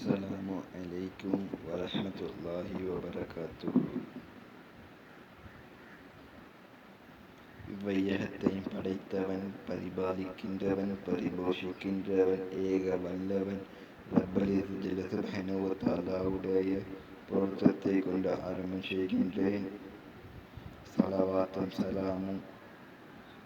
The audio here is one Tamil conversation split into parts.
அஸ்ஸலாமு அலைக்கும் வரஹ்மத்துல்லாஹி வபரகாத்துஹு. இவ்வையகத்தையும் படைத்தவன், பரிபாலிக்கின்றவன், பரிபோஷிக்கின்றவன், ஏக வல்லவன் ரப்பல் இஸ்ஸத் சுப்ஹானஹு வ தஆலாவுடைய பொருத்தத்தை கொண்டு ஆரம்பம் செய்கின்றேன். ஸலவாத்தும் சலாமும்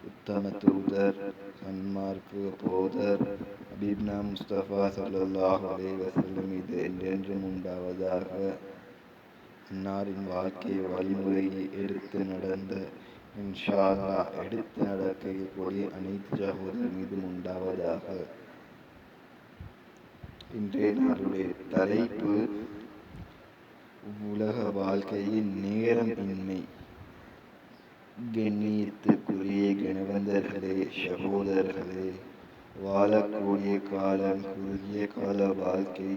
உத்தம தூதர், சன்மார்க்க போதர் ஹபீப்னா முஸ்தபா ஸல்லல்லாஹு அலைஹி வஸல்லம் மீது என்றென்றும் உண்டாவதாக. அன்னாரின் வாழ்க்கை வழிமுறையை எடுத்து நடந்த, இன்ஷா அல்லாஹ் எடுத்து நடக்கக்கூடிய அனைத்து சகோதரர் மீதும் உண்டாவதாக. இன்றைய நாளுடைய தலைப்பு உலக வாழ்க்கையின் நேரம் இன்மை. கண்ணியத்துக்குரிய கணவந்தர்களே, சகோதரர்களே, வாழக்கூடிய காலம் குறுகிய கால வாழ்க்கை.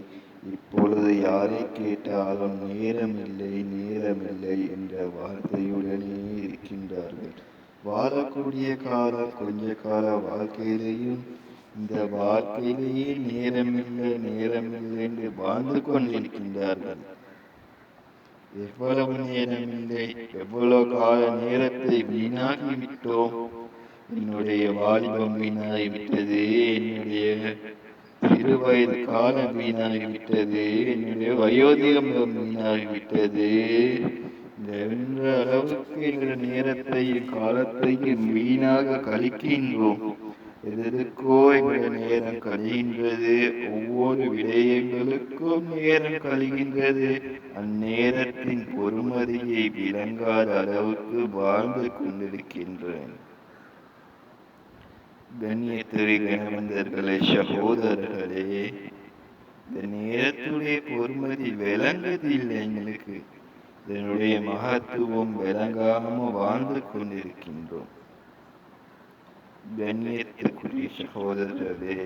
இப்பொழுது யாரை கேட்டாலும் நேரமில்லை என்ற வார்த்தையுடனே இருக்கின்றார்கள். வாழக்கூடிய காலம் கொஞ்ச கால வாழ்க்கையிலேயும் இந்த வாழ்க்கையிலேயே நேரமில்லை என்று வாழ்ந்து கொண்டிருக்கின்றார்கள். எவ்வளவு நேரமில்லை, எவ்வளவு கால நேரத்தை வீணாகிவிட்டோம். என்னுடைய வாலிபம் வீணாகிவிட்டது, என்னுடைய சிறுவயது காலம் வீணாகிவிட்டது, என்னுடைய வயோதிகம் வீணாகிவிட்டது என்ற அளவுக்கு என்ற நேரத்தையும் காலத்தையும் வீணாக கழிக்கின்றோம். எதற்கோ எங்கள் நேரம் கழிகின்றது, ஒவ்வொரு விடயங்களுக்கும் நேரம் கழிகின்றது. அந்நேரத்தின் பொறுமதியை விளங்காத அளவுக்கு வாழ்ந்து கொண்டிருக்கின்றேன். கண்ணியத்துறை கணவந்தர்களே, சகோதரர்களே, இந்த நேரத்துடைய பொறுமதி விளங்குதில்லை. எங்களுக்கு இதனுடைய மகத்துவம் விளங்காம வாழ்ந்து கொண்டிருக்கின்றோம். கண்ணியத்துக்குரிய சகோதரர்களே,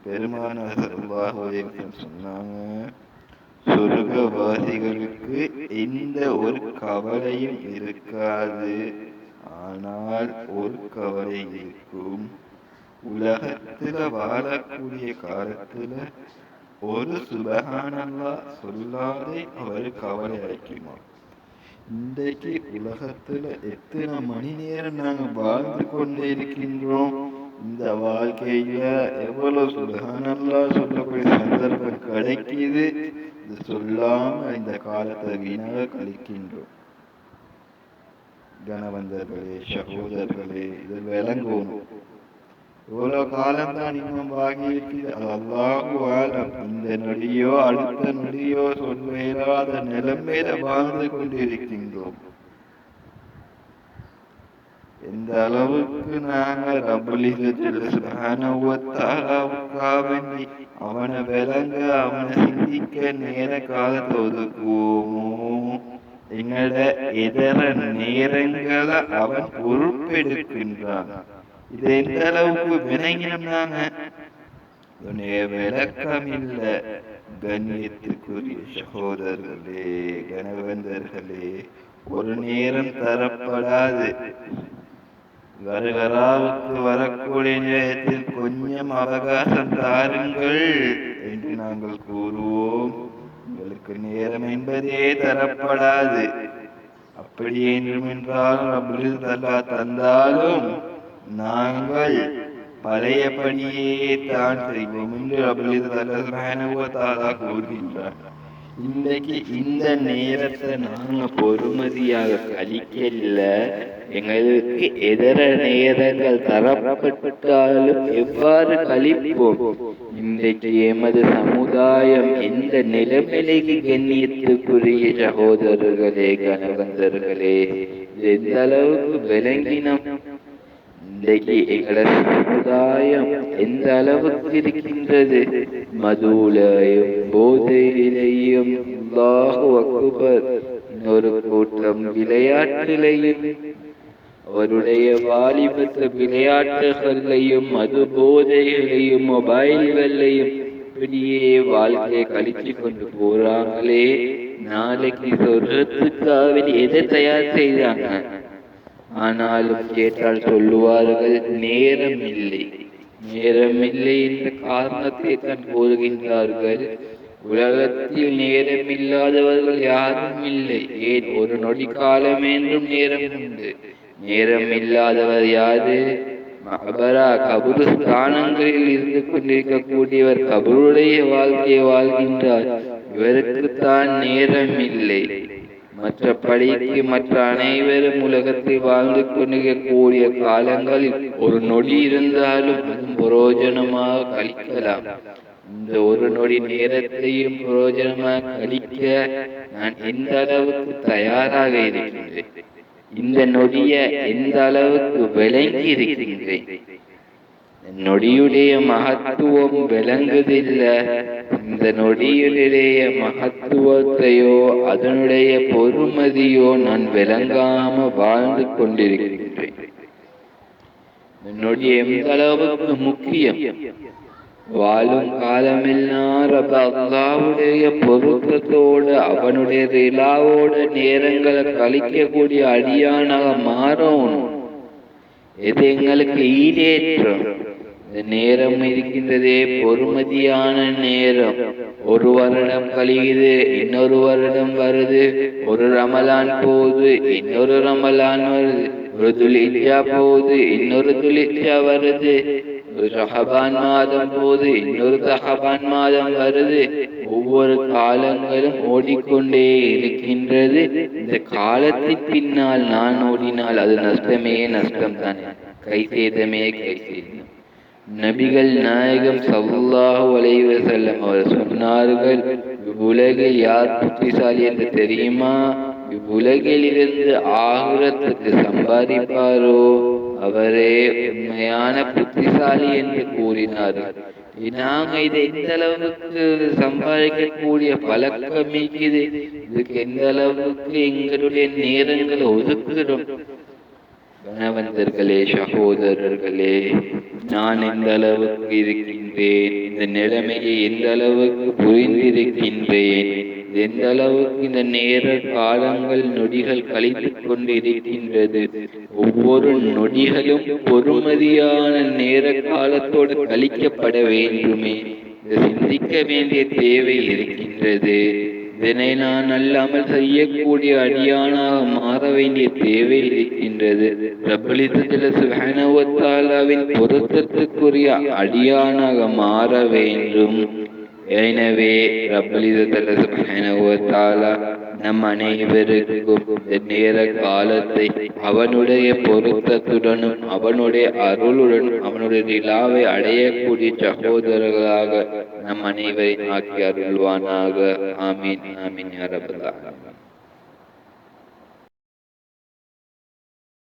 பெருமானார் ஸல்லல்லாஹு அலைஹி வஸல்லம் சொன்னாங்க, சொர்க்கவாசிகளுக்கு எந்த ஒரு கவலையும் இருக்காது, ஆனால் ஒரு கவலை இருக்கும். உலகத்துல வாழக்கூடிய காலத்துல ஒரு சுப்ஹானல்லாஹ் சொல்லாதே அவர் கவலை அடைக்குமா? இன்றைக்கு உலகத்துல எத்தனை மணி நேரம் நாங்கள் வாழ்ந்து கொண்டே இருக்கின்றோம். இந்த வாழ்க்கையில எவ்வளவு சுப்ஹானல்லாஹ் சொல்லக்கூடிய சந்தர்ப்பம் கிடைக்குது, இது சொல்லாம இந்த காலத்தை வீணாக கழிக்கின்றோம். கணவந்தர்களே, சகோதரர்களே, இது விளங்கணும். இவ்வளவு காலம்தான் இன்னும் பாக்கி இருக்குது. அல்லாஹு ஆலம், இந்த நொடியோ அடுத்த நொடியோ சொல்வேறாத நிலைமையில வாழ்ந்து கொண்டிருக்கின்றோம். எந்த அளவுக்கு நாங்கள் ரப்பல் இஸ்ஸத் சுப்ஹானஹு வ தஆலாவுக்காக வேண்டி அவனை விளங்க, அவனை சிந்திக்க நேர காலத்தை ஒதுக்குவோமோ, எங்களோட இதர நேரங்களை அவன் பொறுப்பெடுக்கின்றான். இது எந்த அளவுக்கு விளங்கினாங்க விளக்கம் இல்லை. கண்ணியத்துக்குரிய சகோதரர்களே, கணவந்தர்களே, ஒரு நேரம் தரப்படாது. வருகராவுக்கு வரக்கூடிய நேரத்தில் கொஞ்சம் அவகாசம் தாருங்கள் என்று நாங்கள் கூறுவோம். உங்களுக்கு நேரம் என்பதே தரப்படாது. அப்படி என்றால் ரப்பல் இஸ்ஸத் தந்தாலும் நாங்கள் பழையபடியே தான் செய்வோம் என்று ரப்பல் இஸ்ஸத் சுப்ஹானஹு வ தஆலா கூறுகின்றார். இன்றைக்கு இந்த நேரத்தை நாங்க பொறுமதியாக கழிக்கல. எங்களுக்கு எதிர நேரங்கள் தரப்பட்டாலும் எவ்வாறு கழிப்போம்? இன்றைக்கு எமது சமுதாயம் எந்த நிலைமைக்கு, கண்ணியத்துக்குரிய சகோதரர்களே, கணவந்தர்களே, எந்த அளவுக்கு விளங்கினோம்? இன்றைக்கு எங்களது சமுதாயம் எந்த அளவுக்கு இருக்கின்றது? மதுலையும் போதையிலையும், அல்லாஹு அக்பர், இன்னொரு கூட்டம் விளையாட்டிலையும், அவருடைய வாலிபத்து விளையாட்டுகளையும், மது போதைகளையும், மொபைல்களையும் இப்படியே வாழ்க்கையை கழிச்சு கொண்டு போறாங்களே. நாளைக்கு சொர்க்கத்துக்காக எதை தயார் செய்தாங்க? ஆனாலும் கேட்டால் சொல்லுவார்கள் நேரம் இல்லை என்ற காரணத்தை தான் கூறுகின்றார்கள். உலகத்தில் நேரமில்லாதவர்கள் யாரும் இல்லை. ஏன் ஒரு நொடி காலம் என்றும் நேரம் உண்டு. நேரம் இல்லாதவர் யாரு? மகபரா கபுருஸ்தானங்களில் இருந்து கொண்டிருக்கக்கூடியவர் கபருடைய வாழ்க்கையை வாழ்கின்றார். இவருக்குத்தான் நேரம் இல்லை. மற்றபடிக்கு மற்ற அனைவரும் உலகத்தில் வாழ்ந்து கொண்டிருக்கக்கூடிய காலங்களில் ஒரு நொடி இருந்தாலும் அதுவும் பிரயோஜனமாக கழிக்கலாம். இந்த ஒரு நொடி நேரத்தையும் பிரயோஜனமாக கழிக்க நான் எந்த அளவுக்கு தயாராக இருக்கின்றேன், இந்த நொடிய எந்த அளவுக்கு விளங்கி இருக்கின்றேன். நொடியுடைய மகத்துவம் விளங்குதில்லை. இந்த நொடியுடைய மகத்துவத்தையோ அதனுடைய பொறுமதியோ நான் விளங்காம வாழ்ந்து கொண்டிருக்கின்றேன். நொடி எந்த அளவுக்கு முக்கியம். வாழும் காலமெல்லாம் அல்லாஹ்வுடைய பொருத்தத்தோடு அவனுடைய ரிலாவோட நேரங்களை கழிக்கக்கூடிய அடியானாக மாறணும். இது எங்களுக்கு ஈடேற்றம். இந்த நேரம் இருக்கின்றதே பொறுமதியான நேரம். ஒரு வருடம் கழியுது, இன்னொரு வருடம் வருது. ஒரு ரமலான் போகுது, இன்னொரு ரமலான் வருது. ஒரு துல்ஹிஜ்ஜா போகுது, இன்னொரு துல்ஹிஜ்ஜா வருது. ஒரு ரஹபான் மாதம் போது, இன்னொரு ரஹபான் மாதம் வருது. ஒவ்வொரு காலங்களும் ஓடிக்கொண்டே இருக்கின்றது. இந்த காலத்தின் பின்னால் நான் ஓடினால் அது நஷ்டமே நஷ்டம் தான், கை சேதமே கை சேதம். நபிகள் நாயகம் ஸல்லல்லாஹு அலைஹி வஸல்லம் அவர் சொன்னார்கள், உலகில் யார் புத்திசாலி என்று தெரியுமா? இவ்வுலகில் இருந்து ஆகிரத்துக்கு சம்பாதிப்பாரோ அவரே உண்மையான புத்திசாலி என்று கூறினார்கள். நாங்க இதை எந்த அளவுக்கு சம்பாதிக்கக்கூடிய பழக்கம் இருக்குது, இதுக்கு எந்த அளவுக்கு எங்களுடைய நேரங்களை ஒதுக்குறோம். கணவந்தர்களே, சகோதரர்களே, நான் எந்த அளவுக்கு இருக்கின்றேன், இந்த நிலைமையை எந்த அளவுக்கு புரிந்திருக்கின்றேன், எந்த அளவுக்கு இந்த நேர காலங்கள் நொடிகள் கழித்து கொண்டு இருக்கின்றது. ஒவ்வொரு நொடிகளும் பொறுமதியான நேர காலத்தோடு கழிக்கப்பட வேண்டுமே, சிந்திக்க வேண்டிய தேவை இருக்கின்றது. இதனை நான் அல்லாமல் செய்யக்கூடிய அடியானாக மாற வேண்டிய தேவை இருக்கின்றது. ரப்பல் இஸ்ஸத் சுப்ஹானஹு வ தஆலாவின் பொருத்தத்துக்குரிய அடியானாக மாற வேண்டும். எனவே ரப்பல் இஸ்ஸத் சுப்ஹானஹு வ தஆலா நம் அனைவருக்கும் இந்த நேர காலத்தை அவனுடைய பொருத்தத்துடனும் அவனுடைய அருளுடனும் அவனுடைய ரிலாவை அடையக்கூடிய சகோதரர்களாக நம் அனைவரை ஆக்கி அருள்வானாக. ஆமீன் ஆமீன் யா ரப்பல் ஆலமீன்.